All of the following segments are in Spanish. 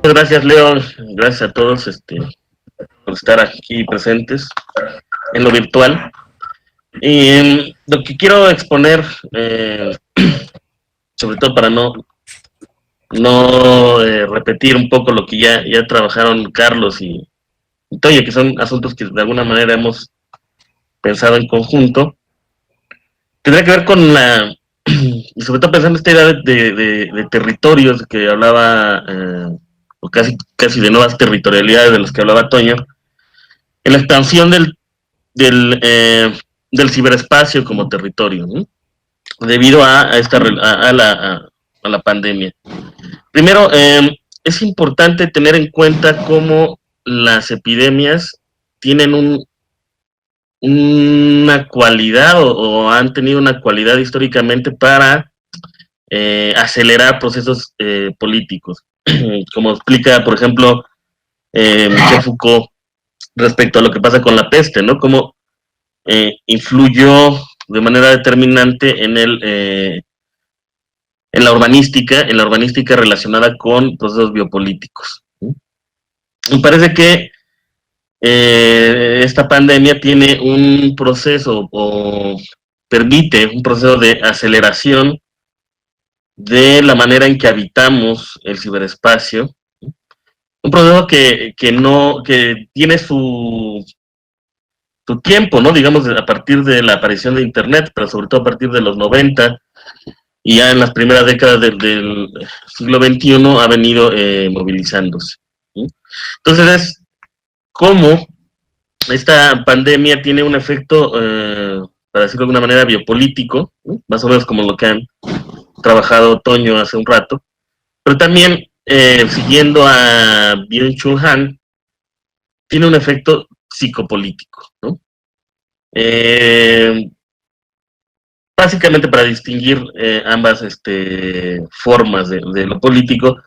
Muchas gracias, Leo. Gracias a todos por estar aquí presentes en lo virtual. Y lo que quiero exponer, sobre todo para no repetir un poco lo que ya trabajaron Carlos y Toyo, que son asuntos que de alguna manera hemos pensado en conjunto, tendría que ver con y sobre todo pensando en esta idea de territorios que hablaba, o casi de nuevas territorialidades de las que hablaba Toño, en la expansión del ciberespacio como territorio, ¿no? Debido a la pandemia. Primero, es importante tener en cuenta cómo las epidemias tienen una cualidad o han tenido una cualidad históricamente para acelerar procesos políticos. Como explica, por ejemplo, Michel Foucault respecto a lo que pasa con la peste, ¿no? Cómo influyó de manera determinante en la urbanística relacionada con procesos biopolíticos. Me parece que esta pandemia tiene un proceso o permite un proceso de aceleración de la manera en que habitamos el ciberespacio, un proceso que tiene su tiempo, ¿no? Digamos, a partir de la aparición de Internet, pero sobre todo a partir de los 90 y ya en las primeras décadas del siglo XXI ha venido movilizándose, ¿sí? Entonces es cómo esta pandemia tiene un efecto, para decirlo de alguna manera, biopolítico, ¿sí? Más o menos como lo que han trabajado Toño hace un rato, pero también, siguiendo a Byung-Chul Han, tiene un efecto psicopolítico, ¿no? Básicamente para distinguir ambas formas de lo político,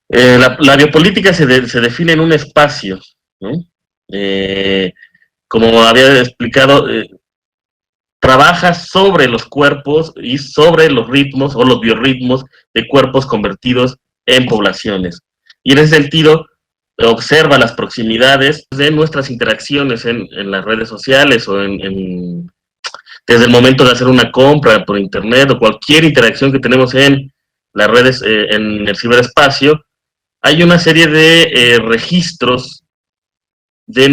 la biopolítica se define en un espacio, ¿no? Como había explicado, trabaja sobre los cuerpos y sobre los ritmos o los biorritmos de cuerpos convertidos en poblaciones. Y en ese sentido, observa las proximidades de nuestras interacciones en las redes sociales o desde el momento de hacer una compra por internet o cualquier interacción que tenemos en las redes, en el ciberespacio, hay una serie de registros de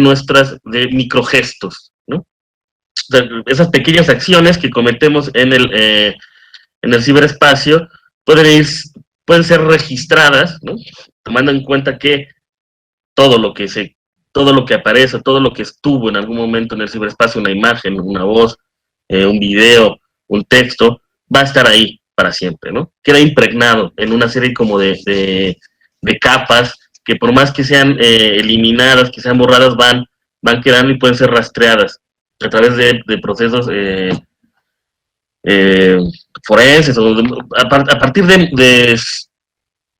microgestos, ¿no? Esas pequeñas acciones que cometemos en el ciberespacio pueden ser registradas, ¿no? Tomando en cuenta que todo lo que aparece, todo lo que estuvo en algún momento en el ciberespacio, una imagen, una voz, un video, un texto, va a estar ahí para siempre, ¿no? Queda impregnado en una serie como de capas que por más que sean eliminadas, que sean borradas, van quedando y pueden ser rastreadas a través de procesos forenses o a partir de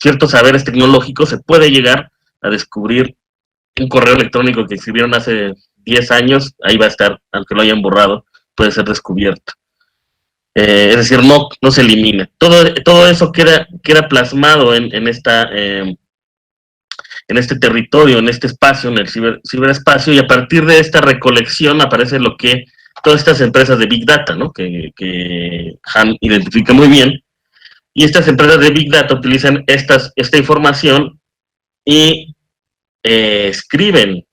ciertos saberes tecnológicos se puede llegar a descubrir un correo electrónico que escribieron hace 10 años, ahí va a estar, aunque lo hayan borrado, puede ser descubierto. Es decir, no se elimina. Todo eso queda plasmado en este territorio, en este espacio, en el ciberespacio, y a partir de esta recolección aparece todas estas empresas de Big Data, ¿no? que Han identifica muy bien, y estas empresas de Big Data utilizan esta información y escriben,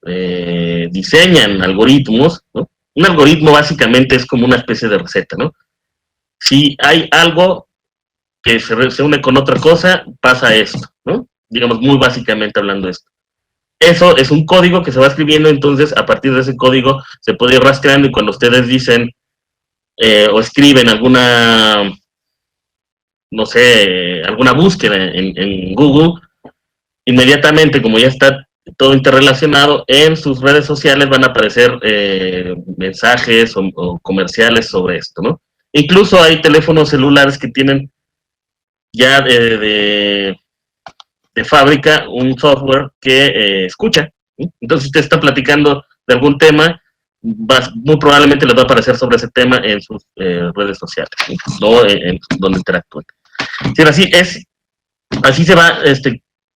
diseñan algoritmos, ¿no? Un algoritmo básicamente es como una especie de receta, ¿no? Si hay algo que se une con otra cosa, pasa esto, ¿no? Digamos, muy básicamente hablando de esto. Eso es un código que se va escribiendo, entonces a partir de ese código se puede ir rastreando y cuando ustedes dicen o escriben alguna, no sé, alguna búsqueda en Google, inmediatamente, como ya está todo interrelacionado, en sus redes sociales van a aparecer mensajes o comerciales sobre esto, ¿no? Incluso hay teléfonos celulares que tienen ya de fábrica un software que escucha, ¿sí? Entonces, si usted está platicando de algún tema, muy probablemente les va a aparecer sobre ese tema en sus redes sociales, ¿sí? O en donde interactúen. Sí, así se va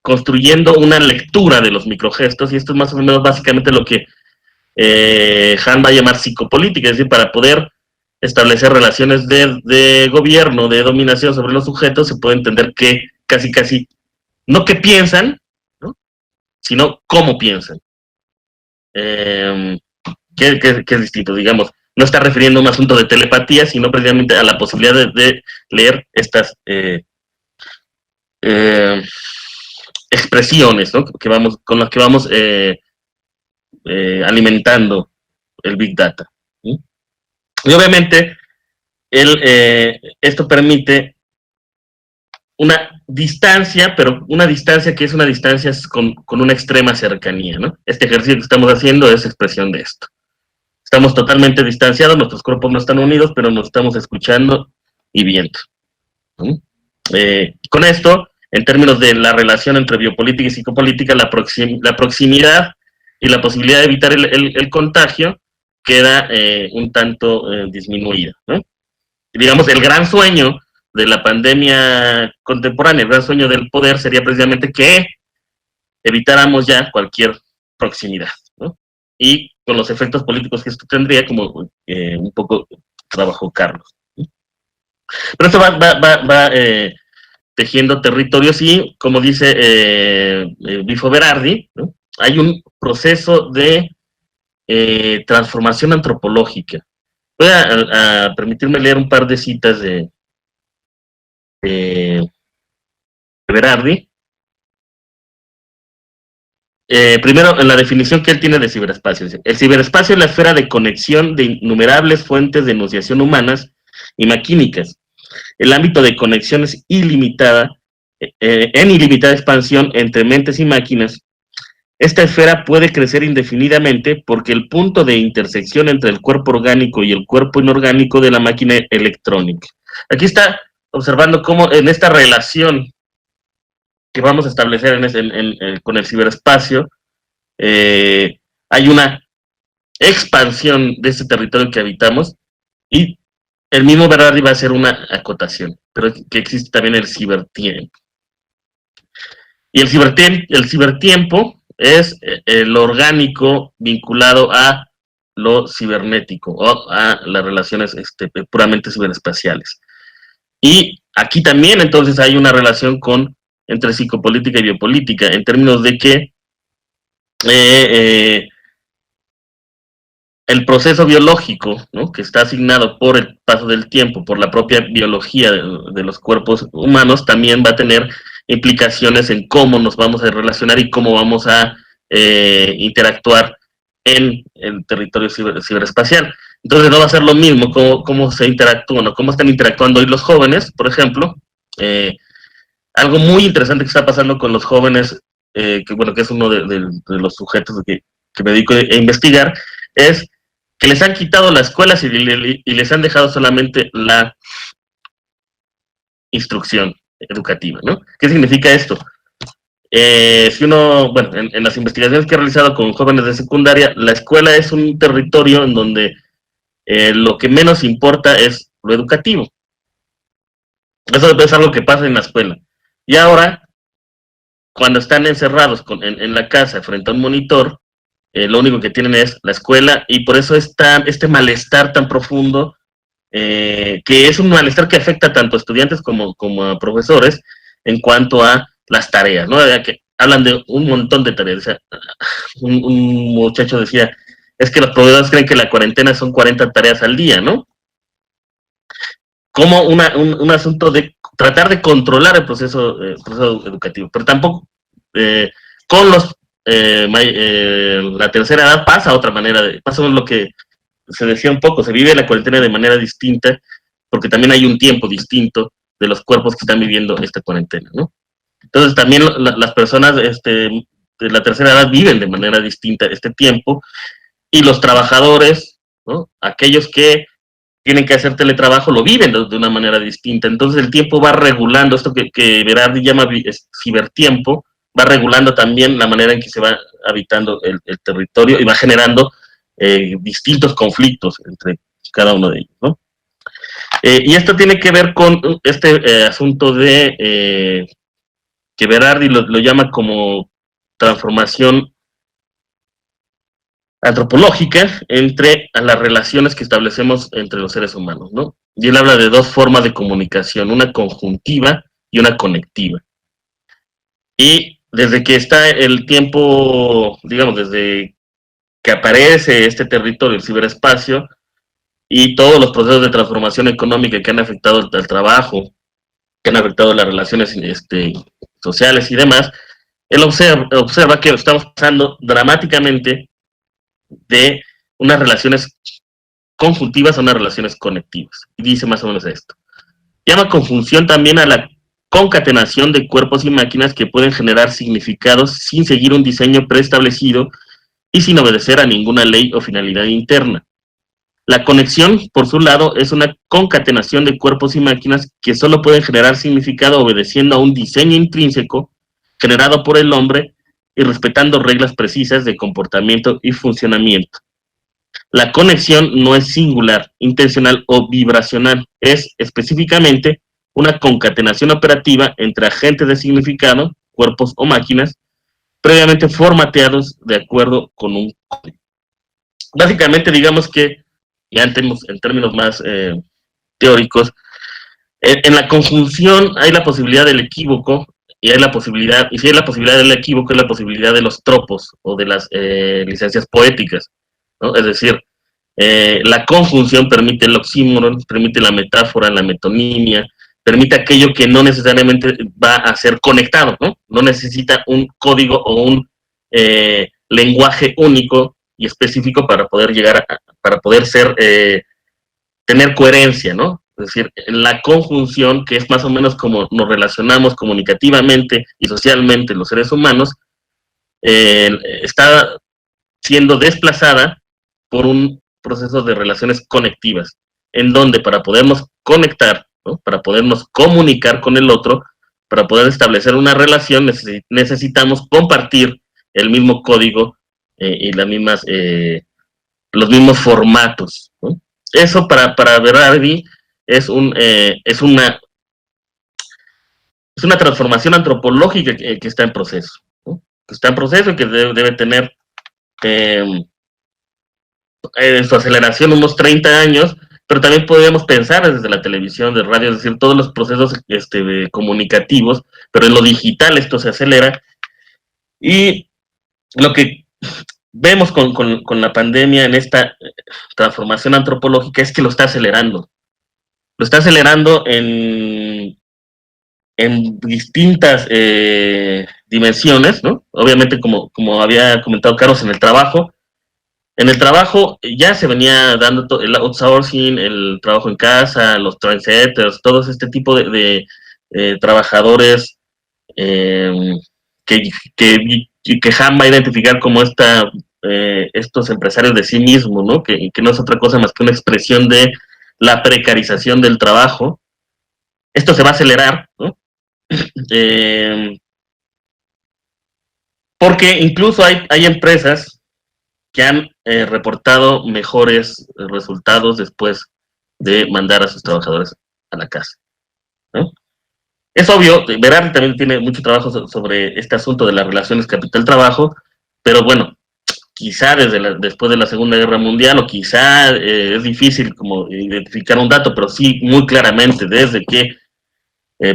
construyendo una lectura de los microgestos, y esto es más o menos básicamente lo que Han va a llamar psicopolítica, es decir, para poder establecer relaciones de gobierno, de dominación sobre los sujetos, se puede entender que casi, no que piensan, ¿no?, sino cómo piensan. Que es distinto, digamos, no está refiriendo a un asunto de telepatía, sino precisamente a la posibilidad de leer estas expresiones, ¿no?, con las que vamos alimentando el Big Data, ¿sí? Y obviamente esto permite una distancia, pero una distancia que es una distancia con una extrema cercanía, ¿no? Este ejercicio que estamos haciendo es expresión de esto. Estamos totalmente distanciados, nuestros cuerpos no están unidos, pero nos estamos escuchando y viendo, ¿no? Con esto, en términos de la relación entre biopolítica y psicopolítica, la proximidad y la posibilidad de evitar el contagio queda un tanto disminuida, ¿no? Digamos, el gran sueño de la pandemia contemporánea, el gran sueño del poder sería precisamente que evitáramos ya cualquier proximidad, ¿no? Y con los efectos políticos que esto tendría, como un poco trabajó Carlos, ¿sí? Pero esto va tejiendo territorios y, como dice Bifo Berardi, ¿no?, hay un proceso de transformación antropológica. Voy a permitirme leer un par de citas de Berardi. Primero, en la definición que él tiene de ciberespacio. El ciberespacio es la esfera de conexión de innumerables fuentes de enunciación humanas y maquínicas. El ámbito de conexión es ilimitada, en ilimitada expansión entre mentes y máquinas. Esta esfera puede crecer indefinidamente porque el punto de intersección entre el cuerpo orgánico y el cuerpo inorgánico de la máquina electrónica. Aquí está observando cómo en esta relación que vamos a establecer con el ciberespacio, hay una expansión de este territorio que habitamos, y el mismo Berardi va a hacer una acotación, pero que existe también el cibertiempo. Y el cibertiempo es lo orgánico vinculado a lo cibernético, o a las relaciones puramente ciberespaciales. Y aquí también entonces hay una relación entre psicopolítica y biopolítica, en términos de que el proceso biológico, ¿no?, que está asignado por el paso del tiempo, por la propia biología de los cuerpos humanos, también va a tener implicaciones en cómo nos vamos a relacionar y cómo vamos a interactuar en el territorio ciberespacial. Entonces no va a ser lo mismo cómo se interactúan o cómo están interactuando hoy los jóvenes, por ejemplo. Algo muy interesante que está pasando con los jóvenes, que es uno de los sujetos que me dedico a investigar, es que les han quitado las escuelas y les han dejado solamente la instrucción educativa, ¿no? ¿Qué significa esto? Si uno, en las investigaciones que he realizado con jóvenes de secundaria, la escuela es un territorio en donde lo que menos importa es lo educativo. Eso es algo que pasa en la escuela. Y ahora, cuando están encerrados en la casa frente a un monitor, lo único que tienen es la escuela, y por eso está este malestar tan profundo, que es un malestar que afecta tanto a estudiantes como a profesores en cuanto a las tareas, ¿no? Que hablan de un montón de tareas. O sea, un muchacho decía, es que los proveedores creen que la cuarentena son 40 tareas al día, ¿no? Como un asunto de tratar de controlar el proceso educativo, pero tampoco con la tercera edad pasa otra manera, pasa lo que se decía un poco, se vive la cuarentena de manera distinta, porque también hay un tiempo distinto de los cuerpos que están viviendo esta cuarentena, ¿no? Entonces también las personas de la tercera edad viven de manera distinta este tiempo, y los trabajadores, ¿no?, aquellos que tienen que hacer teletrabajo, lo viven de una manera distinta. Entonces el tiempo va regulando, esto que Berardi llama cibertiempo, va regulando también la manera en que se va habitando el territorio, y va generando distintos conflictos entre cada uno de ellos, ¿no? Y esto tiene que ver con este asunto de que Berardi lo llama como transformación antropológica entre las relaciones que establecemos entre los seres humanos, ¿no? Y él habla de dos formas de comunicación, una conjuntiva y una conectiva. Y desde que está el tiempo, digamos, desde que aparece este territorio, el ciberespacio, y todos los procesos de transformación económica que han afectado al trabajo, que han afectado las relaciones sociales y demás, él observa que estamos pasando dramáticamente de unas relaciones conjuntivas a unas relaciones conectivas. Y dice más o menos esto. Llama conjunción también a la concatenación de cuerpos y máquinas que pueden generar significados sin seguir un diseño preestablecido y sin obedecer a ninguna ley o finalidad interna. La conexión, por su lado, es una concatenación de cuerpos y máquinas que solo pueden generar significado obedeciendo a un diseño intrínseco generado por el hombre y respetando reglas precisas de comportamiento y funcionamiento. La conexión no es singular, intencional o vibracional, es específicamente una concatenación operativa entre agentes de significado, cuerpos o máquinas, previamente formateados de acuerdo con un código. Básicamente, digamos que, ya en términos más teóricos, en la conjunción hay la posibilidad del equívoco y hay la posibilidad, y si hay la posibilidad del equívoco, es la posibilidad de los tropos o de las licencias poéticas, ¿no? Es decir, la conjunción permite el oxímoron, permite la metáfora, la metonimia, permite aquello que no necesariamente va a ser conectado, ¿no? No necesita un código o un lenguaje único y específico para poder llegar para poder ser, tener coherencia, ¿no? Es decir, la conjunción, que es más o menos como nos relacionamos comunicativamente y socialmente los seres humanos, está siendo desplazada por un proceso de relaciones conectivas, en donde para podernos conectar, ¿no? Para podernos comunicar con el otro, para poder establecer una relación, necesitamos compartir el mismo código y las mismas, los mismos formatos, ¿no? Eso para Berardi es, es una transformación antropológica que está en proceso, ¿no? Que está en proceso y que debe tener eh, en su aceleración unos 30 años, pero también podríamos pensar desde la televisión, de radio, es decir, todos los procesos comunicativos, pero en lo digital esto se acelera. Y lo que vemos con la pandemia en esta transformación antropológica es que lo está acelerando. Lo está acelerando en distintas dimensiones, ¿no? Obviamente, como había comentado Carlos, en el trabajo ya se venía dando el outsourcing, el trabajo en casa, los trendsetters, todo este tipo de trabajadores eh, que, que Han va a identificar como estos empresarios de sí mismos, ¿no? Que no es otra cosa más que una expresión de la precarización del trabajo. Esto se va a acelerar, ¿no? Eh, porque incluso hay empresas que han reportado mejores resultados después de mandar a sus trabajadores a la casa, ¿no? Es obvio, Berardi también tiene mucho trabajo sobre este asunto de las relaciones capital-trabajo, pero bueno, quizá después de la Segunda Guerra Mundial, o quizá es difícil como identificar un dato, pero sí muy claramente desde que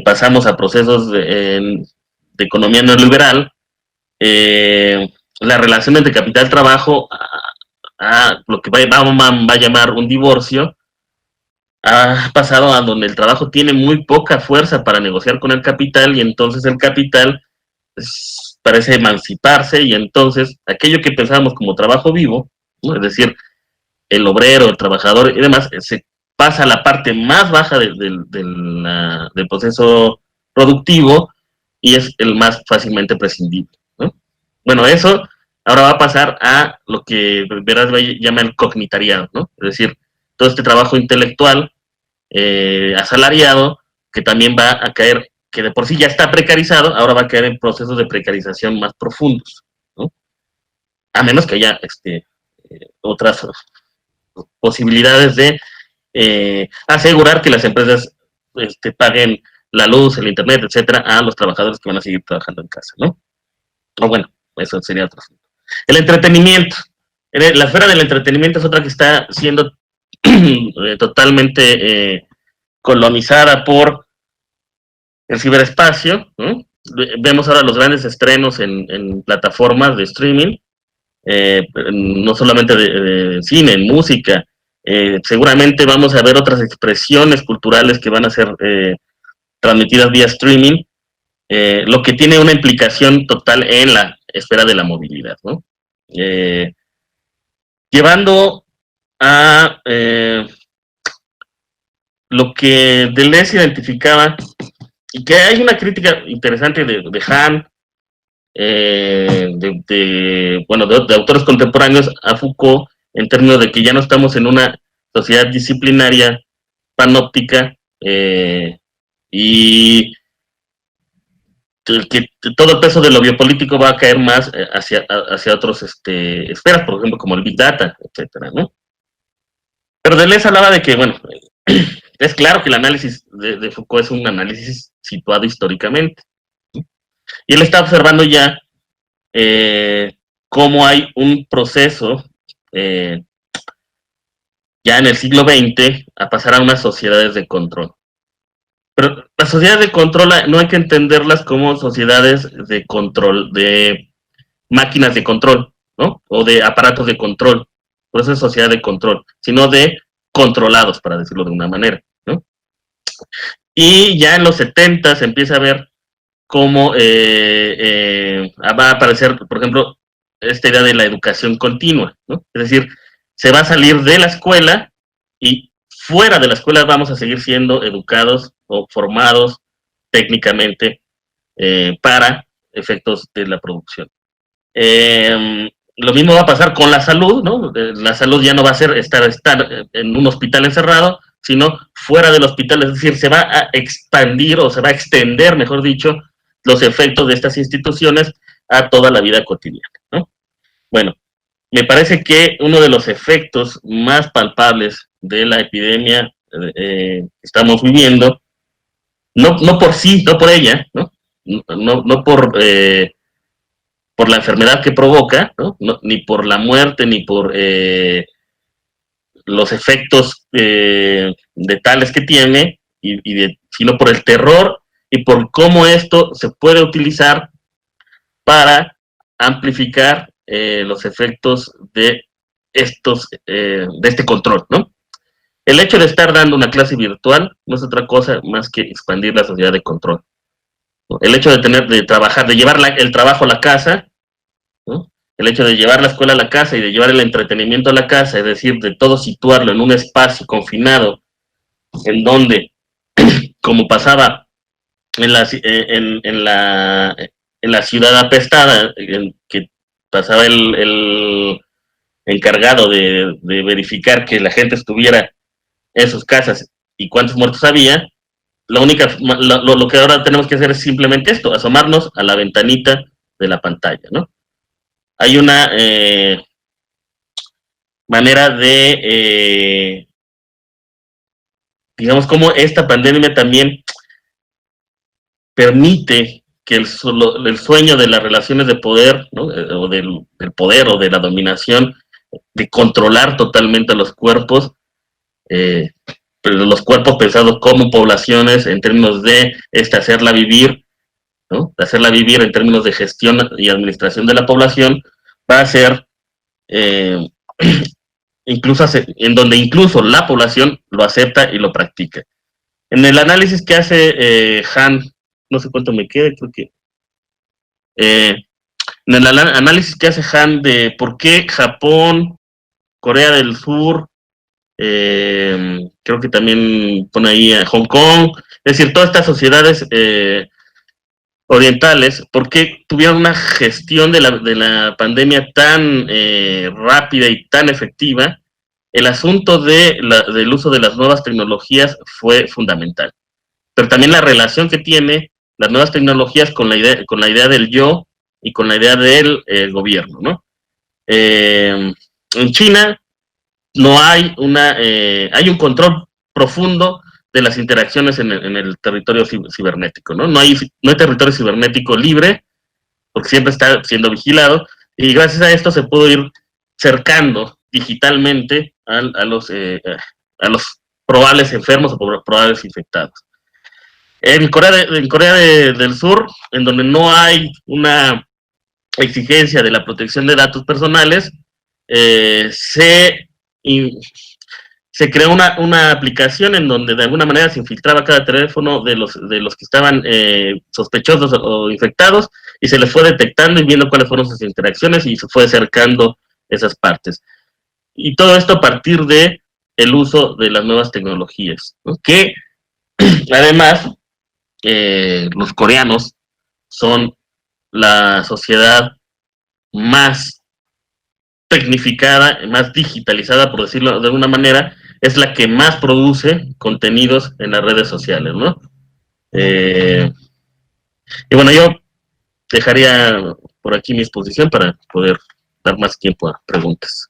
pasamos a procesos de economía neoliberal, la relación entre capital-trabajo a lo que Bauman va a llamar un divorcio, ha pasado a donde el trabajo tiene muy poca fuerza para negociar con el capital y entonces el capital parece emanciparse y entonces aquello que pensábamos como trabajo vivo, ¿no? Es decir, el obrero, el trabajador y demás, se pasa a la parte más baja del proceso productivo y es el más fácilmente prescindible, ¿no? Bueno, eso ahora va a pasar a lo que Berardi llama el cognitariado, ¿no? Es decir, todo este trabajo intelectual asalariado que también va a caer, que de por sí ya está precarizado, ahora va a caer en procesos de precarización más profundos, ¿no? A menos que haya otras posibilidades de asegurar que las empresas paguen la luz, el internet, etcétera, a los trabajadores que van a seguir trabajando en casa, ¿no? O bueno, eso sería otro asunto. El entretenimiento. La esfera del entretenimiento es otra que está siendo totalmente colonizada por el ciberespacio, ¿no? Vemos ahora los grandes estrenos en plataformas de streaming, no solamente de cine, en música. Seguramente vamos a ver otras expresiones culturales que van a ser transmitidas vía streaming, lo que tiene una implicación total en la esfera de la movilidad, ¿no? Llevando a lo que Deleuze identificaba, y que hay una crítica interesante de Hahn, de autores contemporáneos a Foucault, en términos de que ya no estamos en una sociedad disciplinaria panóptica, y que todo el peso de lo biopolítico va a caer más hacia otras esferas, por ejemplo, como el Big Data, etcétera, ¿no? Pero Deleuze hablaba de que, bueno, es claro que el análisis de Foucault es un análisis situado históricamente. Y él está observando ya cómo hay un proceso ya en el siglo XX a pasar a unas sociedades de control. Pero las sociedades de control no hay que entenderlas como sociedades de control, de máquinas de control, ¿no? O de aparatos de control. Por eso es sociedad de control, sino de controlados, para decirlo de una manera, ¿no? Y ya en los 70 se empieza a ver cómo va a aparecer, por ejemplo, esta idea de la educación continua, ¿no? Es decir, se va a salir de la escuela y fuera de la escuela vamos a seguir siendo educados o formados técnicamente para efectos de la producción. Lo mismo va a pasar con la salud, ¿no? La salud ya no va a ser estar en un hospital encerrado, sino fuera del hospital, es decir, se va a expandir o se va a extender, mejor dicho, los efectos de estas instituciones a toda la vida cotidiana, ¿no? Bueno, me parece que uno de los efectos más palpables de la epidemia que estamos viviendo, no por sí, no por ella, ¿no? No por la enfermedad que provoca, ¿no? Ni por la muerte, ni por los efectos letales que tiene, sino por el terror y por cómo esto se puede utilizar para amplificar los efectos de este control, ¿no? El hecho de estar dando una clase virtual no es otra cosa más que expandir la sociedad de control, ¿no? El hecho de trabajar, de llevar el trabajo a la casa, ¿no? El hecho de llevar la escuela a la casa y de llevar el entretenimiento a la casa, es decir, de todo situarlo en un espacio confinado, en donde, como pasaba en la ciudad apestada, que pasaba el encargado de verificar que la gente estuviera en sus casas y cuántos muertos había, lo que ahora tenemos que hacer es simplemente esto, asomarnos a la ventanita de la pantalla, ¿no? Hay una manera de, digamos, como esta pandemia también permite que el sueño de las relaciones de poder, ¿no? O del poder o de la dominación, de controlar totalmente a los cuerpos, pero los cuerpos pensados como poblaciones en términos de hacerla vivir, ¿no? De hacerla vivir en términos de gestión y administración de la población, va a ser en donde incluso la población lo acepta y lo practica. En el análisis que hace Hahn, no sé cuánto me quede, creo que en el análisis que hace Hahn de por qué Japón, Corea del Sur, creo que también pone ahí a Hong Kong, es decir, todas estas sociedades orientales, por qué tuvieron una gestión de la pandemia tan rápida y tan efectiva. El asunto del uso de las nuevas tecnologías fue fundamental, pero también la relación que tiene las nuevas tecnologías con la idea del yo y con la idea del gobierno, ¿no? En China no hay hay un control profundo de las interacciones en el territorio cibernético, ¿no? No hay territorio cibernético libre, porque siempre está siendo vigilado, y gracias a esto se pudo ir cercando digitalmente a los probables enfermos o probables infectados. En Corea del Sur, en donde no hay una exigencia de la protección de datos personales, se creó una aplicación en donde de alguna manera se infiltraba cada teléfono de los que estaban sospechosos o infectados, y se les fue detectando y viendo cuáles fueron sus interacciones, y se fue acercando esas partes. Y todo esto a partir de el uso de las nuevas tecnologías, ¿no? Que además los coreanos son la sociedad más tecnificada, más digitalizada, por decirlo de alguna manera, es la que más produce contenidos en las redes sociales, ¿no? Y bueno, yo dejaría por aquí mi exposición para poder dar más tiempo a preguntas.